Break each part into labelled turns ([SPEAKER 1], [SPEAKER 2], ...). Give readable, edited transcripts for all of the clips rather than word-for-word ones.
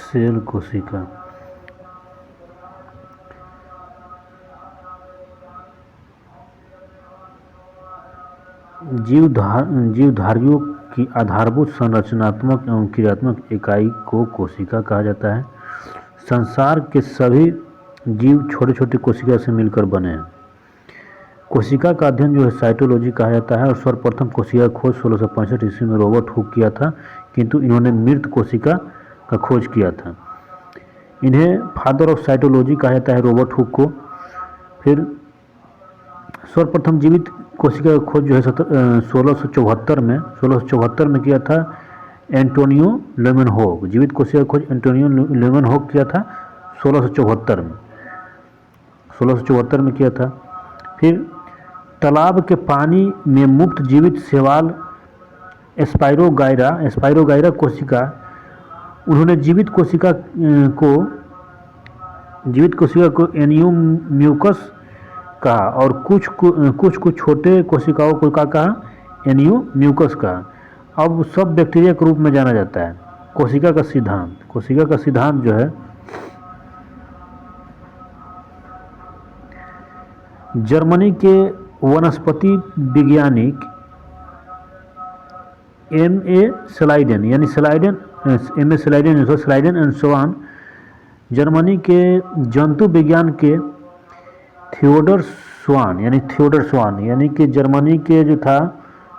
[SPEAKER 1] Cell कोशिका। जीवधारियों की आधारभूत संरचनात्मक एवं क्रियात्मक इकाई को कोशिका कहा जाता है। संसार के सभी जीव छोटे छोटे कोशिका से मिलकर बने हैं। कोशिका का अध्ययन जो है साइटोलॉजी कहा जाता है और सर्वप्रथम कोशिका खोज 1665 ईस्वी में रॉबर्ट हुक किया था, किंतु इन्होंने मृत कोशिका का खोज किया था। इन्हें फादर ऑफ साइटोलॉजी कहा जाता है रॉबर्ट हुक को। फिर सर्वप्रथम जीवित कोशिका का खोज जो है 1674 में किया था एंटोनियो लेमनहोग। जीवित कोशिका का खोज एंटोनियो लेमनहोग किया था 1674 में किया था। फिर तालाब के पानी में मुक्त जीवित शैवाल स्पाइरोगाइरा कोशिका, उन्होंने जीवित कोशिका को एनियोम्यूकस कहा और कुछ छोटे कोशिकाओं को क्या कहा, एनियोम्यूकस कहा। अब सब बैक्टीरिया के रूप में जाना जाता है। कोशिका का सिद्धांत जो है जर्मनी के वनस्पति वैज्ञानिक एम.ए. स्लाइडेन एंड सोवान, जर्मनी के जंतु विज्ञान के थियोडर स्वान यानी कि जर्मनी के जो था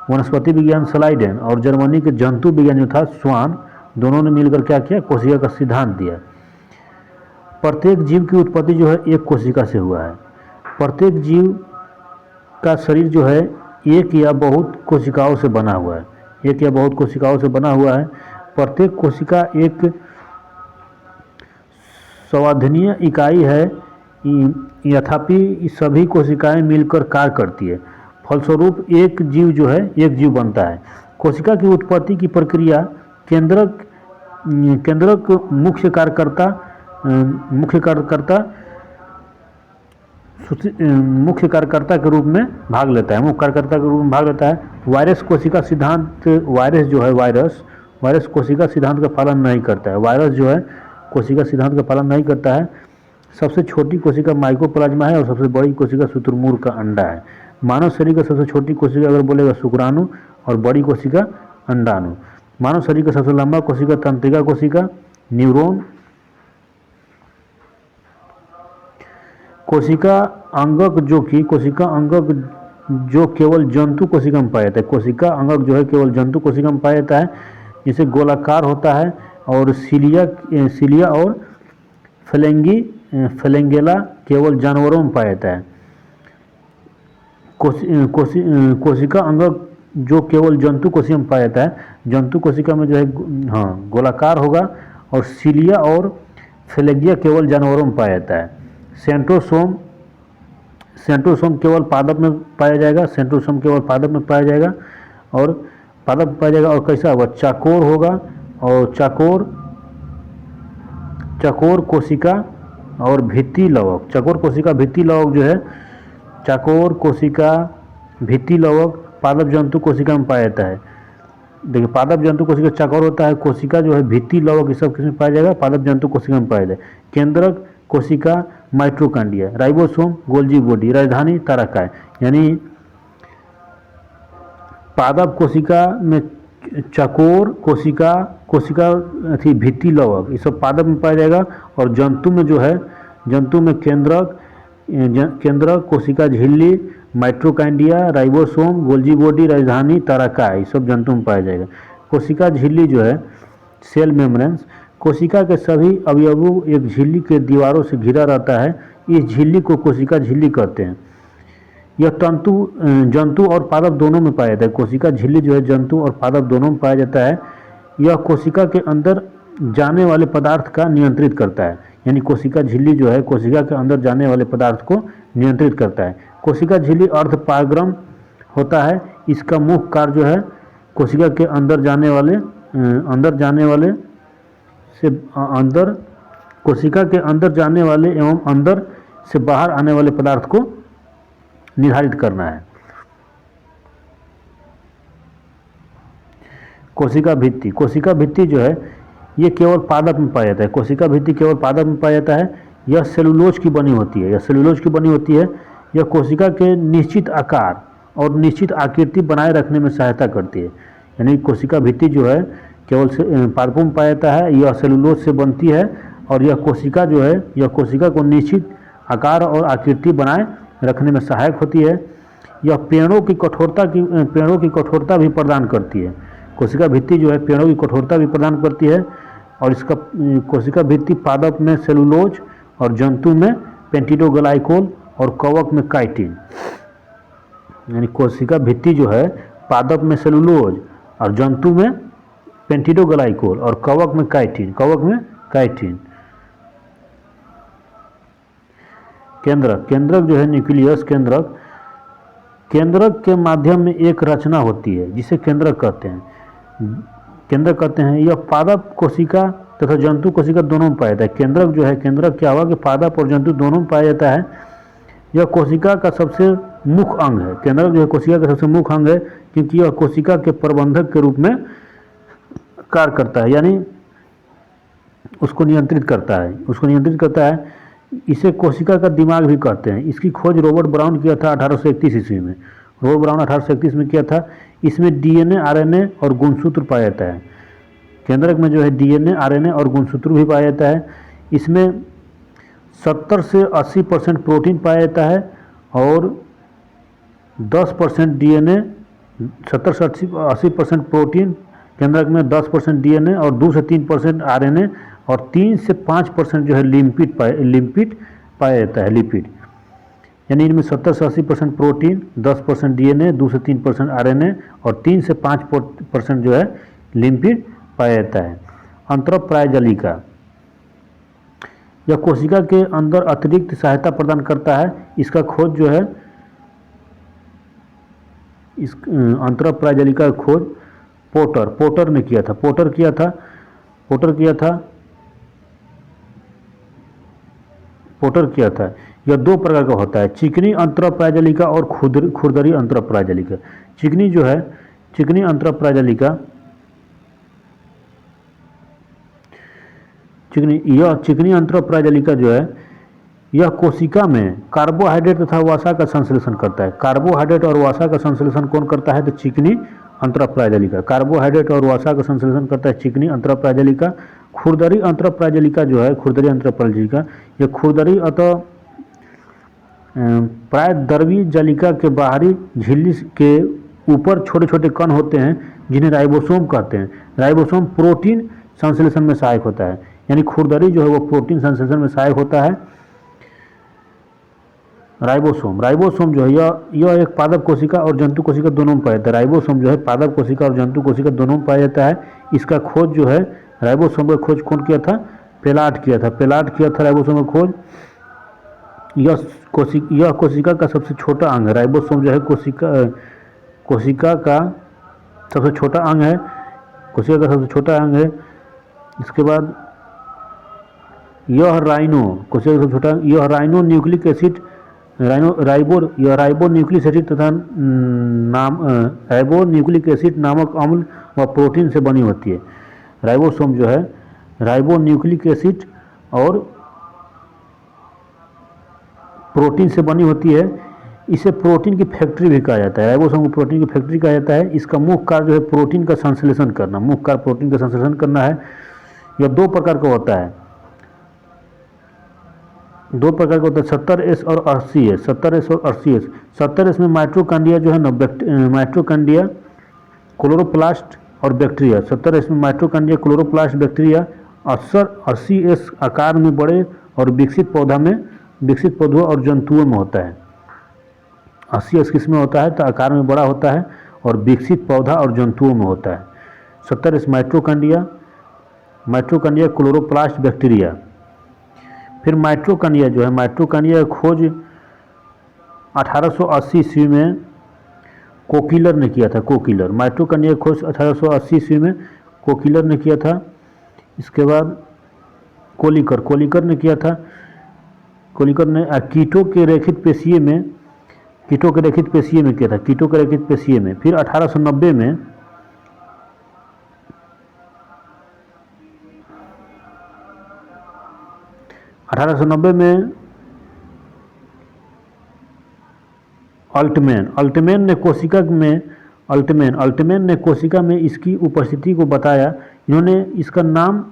[SPEAKER 1] वनस्पति विज्ञान स्लाइडेन और जर्मनी के जंतु विज्ञान जो था स्वान, दोनों ने मिलकर क्या किया, कोशिका का सिद्धांत दिया। प्रत्येक जीव की उत्पत्ति जो है एक कोशिका से हुआ है। प्रत्येक जीव का शरीर जो है एक या बहुत कोशिकाओं से बना हुआ है। प्रत्येक कोशिका एक संवर्धनीय इकाई है, यद्यपि सभी कोशिकाएं मिलकर कार्य करती है। फलस्वरूप एक जीव बनता है। कोशिका की उत्पत्ति की प्रक्रिया केंद्रक मुख्य कार्यकर्ता के रूप में भाग लेता है। वायरस कोशिका सिद्धांत, वायरस कोशिका सिद्धांत का पालन नहीं करता है। सबसे छोटी कोशिका माइकोप्लाज्मा है और सबसे बड़ी कोशिका शुतुरमुर्ग का अंडा है। मानव शरीर का सबसे छोटी कोशिका अगर बोलेगा शुक्राणु और बड़ी कोशिका अंडाणु। मानव शरीर का सबसे लंबा कोशिका तंत्रिका कोशिका, न्यूरॉन। कोशिका अंगक जो केवल जंतु कोशिका में पाया जाता है। जिसे गोलाकार होता है और सिलिया और फ्लेंगेला केवल जानवरों में पाया जाता है। कोशिका अंगक जो केवल जंतु कोशिका में पाया जाता है। जंतु कोशिका में जो है गोलाकार होगा और सिलिया और फ्लेगिया केवल जानवरों में पाया जाता है। सेंट्रोसोम केवल पादप में पाया जाएगा और कैसा होगा, चाकोर होगा और चकोर कोशिका और भित्ति लवक। चकोर भित्ति लवक पादप जंतु कोशिका में पाया जाता है। देखिए पादप जंतु कोशिका चकोर होता है, कोशिका जो है भित्ति लवक, ये सब किसमें पाया जाएगा, पादप जंतु कोशिका में पाया जाएगा। केंद्रक कोशिका माइटोकॉन्ड्रिया, राइबोसोम गोल्जी बॉडी, राजधानी तारकाय। यानी पादप कोशिका में चकोर कोशिका भित्ति लवक, ये सब पादप में पाया जाएगा। और जंतु में केंद्रक कोशिका झिल्ली, माइटोकॉन्ड्रिया, राइबोसोम, गोल्जी बॉडी, राजधानी तारकाय, ये सब जंतु में पाया जाएगा। कोशिका झिल्ली जो है सेल मेम्ब्रेन्स, कोशिका के सभी अवयवों एक झिल्ली के दीवारों से घिरा रहता है। इस झिल्ली को कोशिका झिल्ली कहते हैं। यह जंतु और पादप दोनों में पाया जाता है। कोशिका झिल्ली जो है जंतु और पादप दोनों में पाया जाता है। यह कोशिका के अंदर जाने वाले पदार्थ का नियंत्रित करता है। यानी कोशिका झिल्ली जो है कोशिका के अंदर जाने वाले पदार्थ को नियंत्रित करता है। कोशिका झिल्ली अर्धपारगम होता है। इसका मुख्य कार्य जो है कोशिका के अंदर जाने वाले कोशिका के अंदर जाने वाले एवं अंदर से बाहर आने वाले पदार्थ को निर्धारित करना है। कोशिका भित्ति जो है ये केवल पादप में पाया जाता है, कोशिका भित्ति केवल पादप में पाया जाता है। यह सेलुलोज की बनी होती है, यह सेलुलोज की बनी होती है। यह कोशिका के निश्चित आकार और निश्चित आकृति बनाए रखने में सहायता करती है। यानी कोशिका भित्ति जो है केवल पादपों में पाया जाता है, यह सेलुलोज से बनती है और यह कोशिका जो है यह कोशिका को निश्चित आकार और आकृति बनाए रखने में सहायक होती है। यह पेड़ों की कठोरता भी प्रदान करती है। कोशिका भित्ति जो है पेड़ों की कठोरता भी प्रदान करती है। और इसका कोशिका भित्ति पादप में सेलुलोज और जंतु में पेंटिडोग्लाइकोल और कवक में काइटिन। यानी कोशिका भित्ति जो है पादप में सेलुलोज और जंतु में पेंटिडोग्लाइकोल और कवक में काइटिन। केंद्रक जो है न्यूक्लियस, केंद्रक के माध्यम में एक रचना होती है जिसे केंद्रक कहते हैं। यह पादप कोशिका तथा जंतु कोशिका दोनों में पाया जाता है। केंद्रक क्या हुआ कि पादप और जंतु दोनों में पाया जाता है। यह कोशिका का सबसे मुख्य अंग है। केंद्रक जो है कोशिका का सबसे मुख्य अंग है क्योंकि यह कोशिका के प्रबंधक के रूप में कार्य करता है, यानी उसको नियंत्रित करता है। इसे कोशिका का दिमाग भी कहते हैं। इसकी खोज रॉबर्ट ब्राउन किया था 1831 ईस्वी में। रॉबर्ट ब्राउन 1831 में किया था। इसमें डीएनए, आरएनए और गुणसूत्र पाया जाता है। केंद्रक में जो है डीएनए, आरएनए और गुणसूत्र भी पाया जाता है। इसमें 70 से 80% प्रोटीन पाया जाता है और 10% डीएनए, 70 से 80% प्रोटीन केंद्रक में, 10% डीएनए और 2 से 3% आरएनए और 3 से 5% जो है लिपिड पाया जाता है, लिपिड। यानी इनमें 70 से 80% प्रोटीन, 10% डीएनए, 2 से 3% आरएनए और 3 से 5% जो है लिपिड पाया जाता है। अंतरप्रायजलिका, यह कोशिका के अंदर अतिरिक्त सहायता प्रदान करता है। इसका खोज जो है इस अंतरप्रायजलिका का खोज पोटर ने किया था। यह 2 प्रकार का होता है, चिकनी अंतरप्रायजलिका और खुरदरी अंतरप्रायजलिका। चिकनी अंतरप्रायजलिका जो है यह कोशिका में कार्बोहाइड्रेट तथा वसा का संश्लेषण करता है। कार्बोहाइड्रेट और वसा का संश्लेषण कौन करता है? तो चिकनी अंतरप्रायजलिका। कार्बोहाइड्रेट और वसा का संश्लेषण करता है चिकनी अंतरप्रायजलिका। खुरदरी अंतरप्रायजलिका जो है यह खुरदरी प्रायद्रवी जलिका के बाहरी झिल्ली के ऊपर छोटे छोटे कण होते हैं जिन्हें राइबोसोम कहते हैं। राइबोसोम प्रोटीन संश्लेषण में सहायक होता है। यानी खुरदरी जो है वो प्रोटीन संश्लेषण में सहायक होता है। राइबोसोम जो है यह एक पादप कोशिका और जंतु कोशिका दोनों में पाया जाता है। राइबोसोम जो है पादप कोशिका और जंतु कोशिका दोनों में पाया जाता है। इसका खोज जो है राइबोसोम का खोज कौन किया था? पेलाट किया था राइबोसोम का खोज। यह कोशिका का सबसे छोटा अंग है। राइबोसोम जो है कोशिका का सबसे छोटा अंग है। इसके बाद यह ribo nucleic acid ribo nucleic acid नामक अम्ल व प्रोटीन से बनी होती है। राइबोसोम जो है राइबो न्यूक्लिक एसिड और प्रोटीन से बनी होती है। इसे प्रोटीन की फैक्ट्री भी कहा जाता है। राइबोसोम को प्रोटीन की फैक्ट्री कहा जाता है। इसका मुख्य कार्य जो है प्रोटीन का संश्लेषण करना है। यह 2 प्रकार का होता है। 70S और 80S। 70S में माइटोकॉन्ड्रिया जो है ना, माइटोकॉन्ड्रिया, क्लोरोप्लास्ट और बैक्टीरिया। 70S में माइटोकॉन्ड्रिया, क्लोरोप्लास्ट, बैक्टीरिया। 80S आकार में बड़े और विकसित पौधों और जंतुओं में होता है। 80S किसमें होता है? तो आकार में बड़ा होता है और विकसित पौधा और जंतुओं में होता है। 70S mitochondria, chloroplast, bacteria. फिर माइटोकॉन्ड्रिया जो है, माइटोकॉन्ड्रिया का खोज 1880 ईस्वी में कोकिलर ने किया था। माइटोकॉन्ड्रिया का खोज 1880 ईस्वी में कोकिलर ने किया था। इसके बाद कोलिकर ने किया था। कोलिकर ने कीटों के रेखित पेशीय में किया था। फिर 1890 में 1890 में अल्टमैन ने कोशिका में इसकी उपस्थिति को बताया। इन्होंने इसका नाम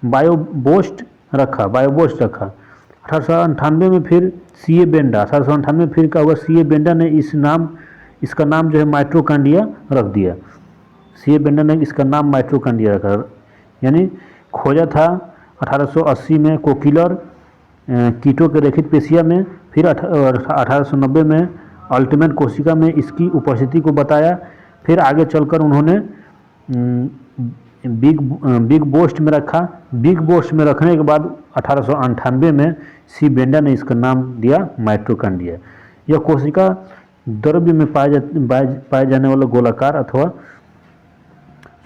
[SPEAKER 1] बायोबोस्ट रखा। 1898 में फिर सी ए बेंडा 1898 में फिर क्या हुआ, सी ए बेंडा ने इसका नाम जो है माइटोकांड्रिया रख दिया। सी ए बेंडा ने इसका नाम माइटोकांड्रिया रखा, यानी खोजा था 1880 में कोकिलर कीटों के रेखित पेशिया में। फिर 1890 में अल्टमैन कोशिका में इसकी उपस्थिति को बताया। फिर आगे चलकर उन्होंने बिग बोस्ट में रखा। बिग बोस्ट में रखने के बाद 1898 में सी बेंडा ने इसका नाम दिया माइटोकांड्रिया। यह कोशिका द्रव्य में पाए जाने वाला गोलाकार अथवा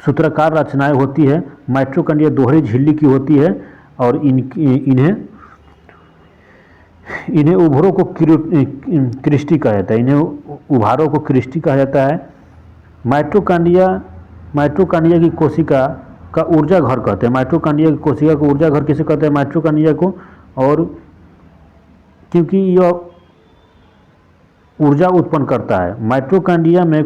[SPEAKER 1] सूत्राकार रचनाएं होती है। माइटोकांड्रिया दोहरी झिल्ली की होती है और इन्हें उभरों को क्रिस्टी कहा जाता है। माइटोकांड्रिया की कोशिका का ऊर्जा घर कहते हैं। माइटोकांड्रिया की कोशिका को ऊर्जा घर किसे कहते हैं, माइटोकांड्रिया को। और क्योंकि यह ऊर्जा उत्पन्न करता है। माइटोकांड्रिया में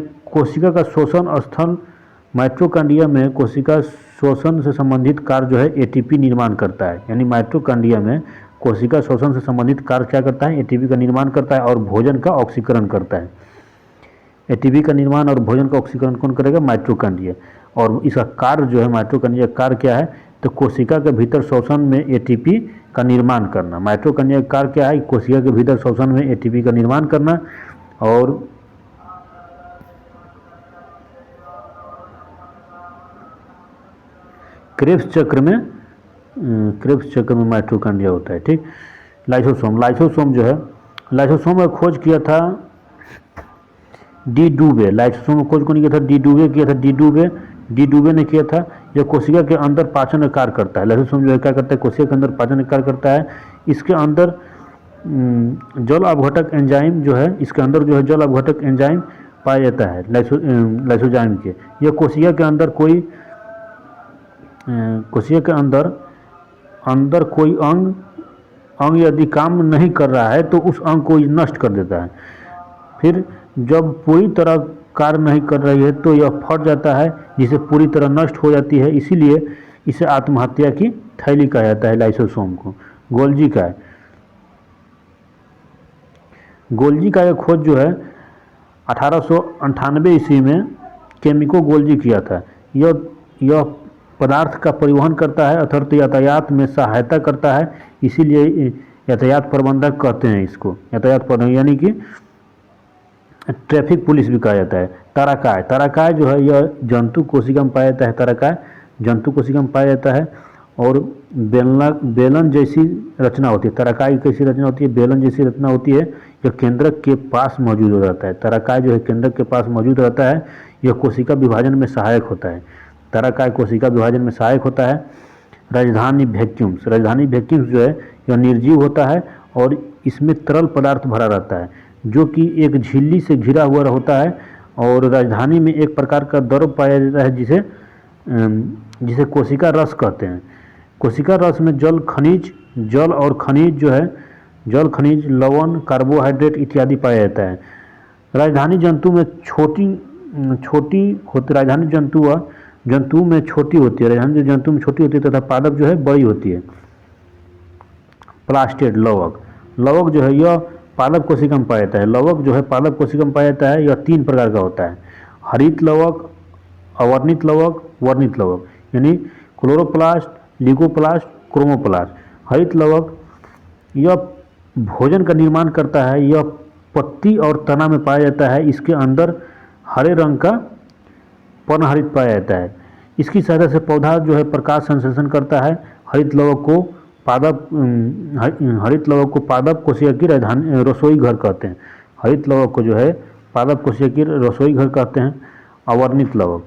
[SPEAKER 1] कोशिका शोषण से संबंधित कार्य जो है एटीपी निर्माण करता है। यानी माइटोकांड्रिया में कोशिका शोषण से संबंधित कार्य क्या करता है, एटीपी का निर्माण करता है और भोजन का ऑक्सीकरण करता है। एटीपी का निर्माण और भोजन का ऑक्सीकरण कौन करेगा, माइटोकांड्रिया। और इसका कार्य जो है माइटोकांड्रिया कार्य क्या है, तो कोशिका के भीतर शोषण में एटीपी का निर्माण करना। माइटोकांड्रिया का कार्य क्या है, कोशिका के भीतर शोषण में एटीपी का निर्माण करना। और क्रेब्स चक्र में माइटोकांड्रिया होता है। ठीक। लाइसोसोम जो है, लाइसोसोम का खोज किया था डी डुबे। लाइसोसोम का खोज कौन किया था, डी डुबे ने किया था। यह कोशिका के अंदर पाचन का कार्य करता है। लाइसोसोम जो है क्या करता है, कोशिका के अंदर पाचन का कार्य करता है। इसके अंदर जल अपघटक एंजाइम जो है, जल अपघटक एंजाइम पाया जाता है लाइसोजाइम के। यह कोशिका के अंदर कोई अंग यदि काम नहीं कर रहा है तो उस अंग को नष्ट कर देता है। फिर जब पूरी तरह कार्य नहीं कर रही है तो यह फट जाता है, जिसे पूरी तरह नष्ट हो जाती है। इसीलिए इसे आत्महत्या की थैली कहा जाता है लाइसोसोम को। गोल्जी का यह खोज जो है 1898 ईस्वी में केमिको गोल्जी किया था। यह पदार्थ का परिवहन करता है अर्थात यातायात में सहायता करता है। इसीलिए यातायात प्रबंधक कहते हैं इसको। यातायात प्रबंधक यानी कि ट्रैफिक पुलिस भी कहा जाता है। ताराकाय जो है यह जंतु कोशिका में पाया जाता है। ताराकाय जंतु कोशिका में पाया जाता है और बेलन जैसी रचना होती है। ताराकाय कैसी रचना होती है, बेलन जैसी रचना होती है। यह केंद्रक के पास मौजूद हो जाता है। ताराकाय जो है केंद्रक के पास मौजूद रहता है। यह कोशिका विभाजन में सहायक होता है। ताराकाय कोशिका विभाजन में सहायक होता है। राजधानी वैक्यूम्स जो है यह निर्जीव होता है और इसमें तरल पदार्थ भरा रहता है जो कि एक झिल्ली से घिरा हुआ होता है। और राजधानी में एक प्रकार का द्रव पाया जाता है जिसे कोशिका रस कहते हैं। कोशिका रस में जल और खनिज जो है, जल खनिज, लवण, कार्बोहाइड्रेट इत्यादि पाया जाता है। राजधानी जंतु में छोटी होती राजधानी जंतु में छोटी होती है। राजधानी जंतु में छोटी होती है तथा पादप जो है बड़ी होती है। प्लास्टेड लवक जो है यह पादप कोशिका में पाया जाता है। लवक जो है पादप कोशिका में पाया जाता है। यह 3 प्रकार का होता है, हरित लवक, अवर्णित लवक, वर्णित लवक, यानी क्लोरोप्लास्ट, लिगोप्लास्ट, क्रोमोप्लास्ट। हरित लवक यह भोजन का निर्माण करता है। यह पत्ती और तना में पाया जाता है। इसके अंदर हरे रंग का पर्णहरित पाया जाता है। इसकी सहायता से पौधा जो है प्रकाश संश्लेषण करता है। हरित लवक को पादप कोशिका की रसोई घर कहते हैं। हरित लवक को जो है पादप कोशिका की रसोई घर कहते हैं। अवर्णित लवक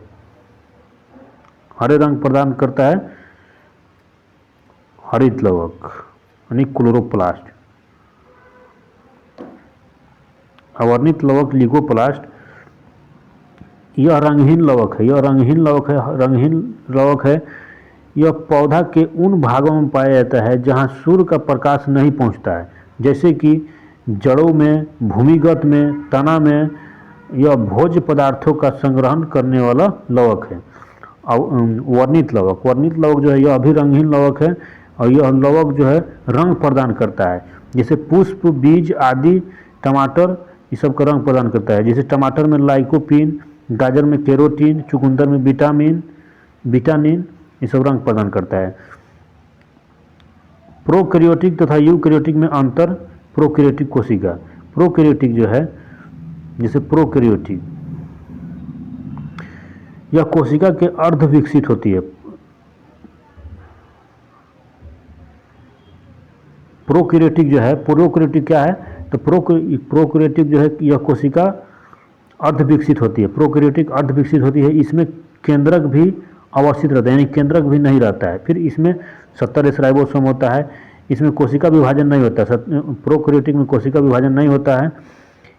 [SPEAKER 1] हरे रंग प्रदान करता है। हरित लवक यानी क्लोरोप्लास्ट। अवर्णित लवक लिगोप्लास्ट यह रंगहीन लवक है। यह पौधा के उन भागों में पाया जाता है जहाँ सूर्य का प्रकाश नहीं पहुँचता है, जैसे कि जड़ों में, भूमिगत में, तना में। यह भोज्य पदार्थों का संग्रहण करने वाला लवक है। वर्णित लवक, वर्णित लवक जो है यह अभिरंगहीन लवक है, और यह लवक जो है रंग प्रदान करता है, जैसे पुष्प, बीज आदि। टमाटर ये सब का रंग प्रदान करता है, जैसे टमाटर में लाइकोपीन, गाजर में कैरोटीन, चुकंदर में विटामिन ये सब रंग प्रदान करता है। प्रोकैरियोटिक तथा यूकैरियोटिक में अंतर। प्रोकैरियोटिक कोशिका, प्रोकैरियोटिक जो है, जैसे प्रोकैरियोटिक यह कोशिका के अर्ध विकसित होती है। प्रोकैरियोटिक जो है, प्रोकैरियोटिक क्या है, तो प्रोकैरियोटिक जो है यह कोशिका अर्ध विकसित होती है। प्रोकैरियोटिक अर्ध विकसित होती है, इसमें केंद्रक भी अवस्थित रहता है, यानी केंद्रक भी नहीं रहता है। फिर इसमें 70 राइबोसोम होता है, इसमें कोशिका विभाजन नहीं होता है। प्रोकैरियोटिक में कोशिका विभाजन नहीं होता है।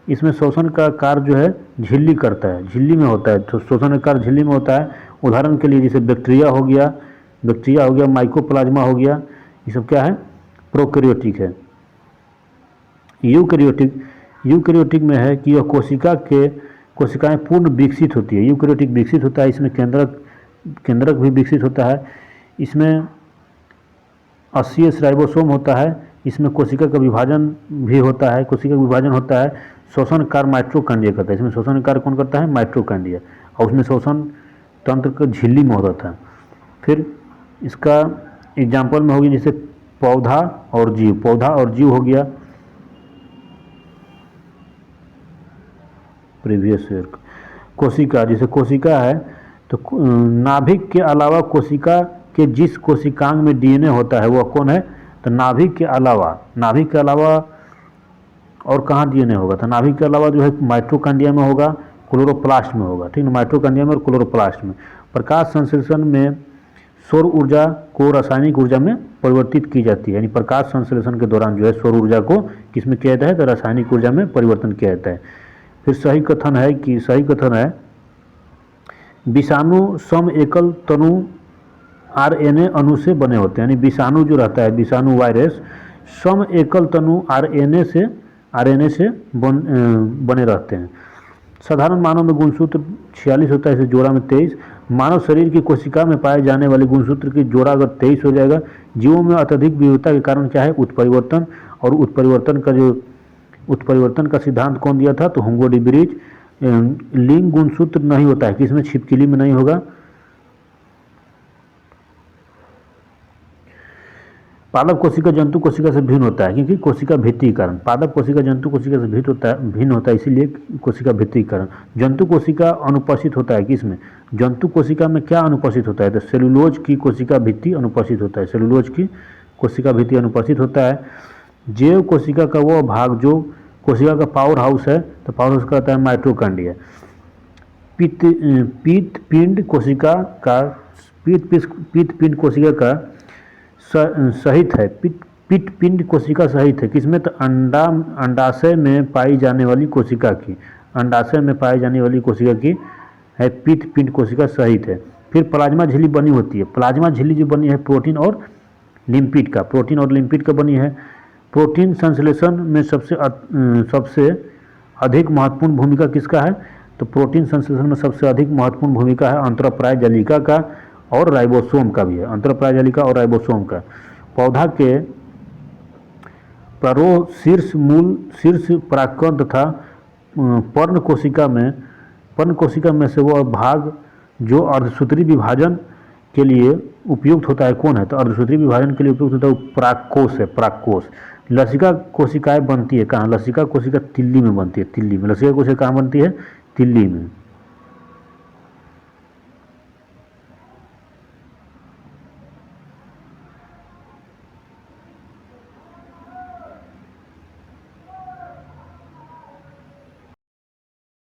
[SPEAKER 1] इसमें शोषण का कार्य जो है झिल्ली करता है, झिल्ली में होता है, तो शोषण का कार्य झिल्ली में होता है। उदाहरण के लिए जैसे बैक्टीरिया हो गया, माइकोप्लाज्मा हो गया, ये सब क्या है, प्रोकैरियोटिक है। यूकैरियोटिक में है कि यह कोशिकाएं पूर्ण विकसित होती है। यूकैरियोटिक विकसित होता है, इसमें केंद्रक भी विकसित होता है। इसमें 80 राइबोसोम होता है, इसमें कोशिका का विभाजन भी होता है, कोशिका का विभाजन होता है। शोषण कार्य माइटोकॉन्ड्रिया करता है, इसमें शोषण कार्य कौन करता है, माइटोकॉन्ड्रिया, और उसमें शोषण तंत्र का झिल्ली में होता था। फिर इसका एग्जाम्पल में होगी जैसे पौधा और जीव हो गया। प्रीवियस ईयर कोशिका, जैसे कोशिका है तो नाभिक के अलावा कोशिका के जिस कोशिकांग में डीएनए होता है वह कौन है, तो नाभिक के अलावा और कहाँ डीएनए होगा, तो नाभिक के अलावा जो है माइटोकॉन्ड्रिया में होगा, क्लोरोप्लास्ट में होगा, ठीक है, माइटोकॉन्ड्रिया में और क्लोरोप्लास्ट में। प्रकाश संश्लेषण में सौर ऊर्जा को रासायनिक ऊर्जा में परिवर्तित की जाती है, यानी प्रकाश संश्लेषण के दौरान जो है सौर ऊर्जा को किसमें किया जाता है, तो रासायनिक ऊर्जा में परिवर्तन किया जाता है। फिर सही कथन है विषाणु सम एकल तनु आरएनए अणु से बने होते हैं, यानी विषाणु जो रहता है, विषाणु वायरस सम एकल तनु आरएनए से बने रहते हैं। साधारण मानव में गुणसूत्र 46 होता है, इसे जोड़ा में 23। मानव शरीर की कोशिका में पाए जाने वाले गुणसूत्र की जोड़ा अगर 23 हो जाएगा। जीवों में अत्यधिक विविधता के कारण क्या है, उत्परिवर्तन, और उत्परिवर्तन का सिद्धांत कौन दिया था, तो हुंगो डी ब्रिज। लिंग गुणसूत्र नहीं होता है, किसमें, छिपकली में नहीं होगा। पादप कोशिका जंतु कोशिका से भिन्न होता है, क्योंकि कोशिका भित्ति के कारण। पादप कोशिका जंतु कोशिका से भिन्न होता है, इसीलिए कोशिका भित्ति के कारण। जंतु कोशिका अनुपस्थित होता है किसमें, जंतु कोशिका में क्या अनुपस्थित होता है, तो सेलुलोज की कोशिका भित्ति अनुपस्थित होता है, सेलुलोज की कोशिका भित्ति अनुपस्थित होता है। जैव कोशिका का वो भाग जो कोशिका का पावर हाउस है, तो पावर हाउस कहता है माइटोकॉन्ड्रिया। पिंड कोशिका का सहित है, पिंड कोशिका सहित है, किसमें, तो अंडाशय में पाई जाने वाली कोशिका की, है पिंड कोशिका सहित है। फिर प्लाज्मा झिल्ली बनी होती है, प्लाज्मा झिल्ली जो बनी है प्रोटीन और लिपिड का बनी है। प्रोटीन संश्लेषण में सबसे अधिक महत्वपूर्ण भूमिका किसका है, तो प्रोटीन संश्लेषण में सबसे अधिक महत्वपूर्ण भूमिका है अंतरप्राय जालिका का और राइबोसोम का भी है, अंतरप्राय जालिका और राइबोसोम का। पौधा के प्रारोह शीर्ष परागकण तथा पर्ण कोशिका में से वह भाग जो अर्धसूत्री विभाजन के लिए उपयुक्त होता है कौन है, तो अर्धसूत्री विभाजन के लिए उपयुक्त होता है परागकोश। लसिका कोशिकाएं बनती है कहाँ, लसिका कोशिका तिल्ली में बनती है, लसिका कोशिका कहाँ बनती है, तिल्ली में।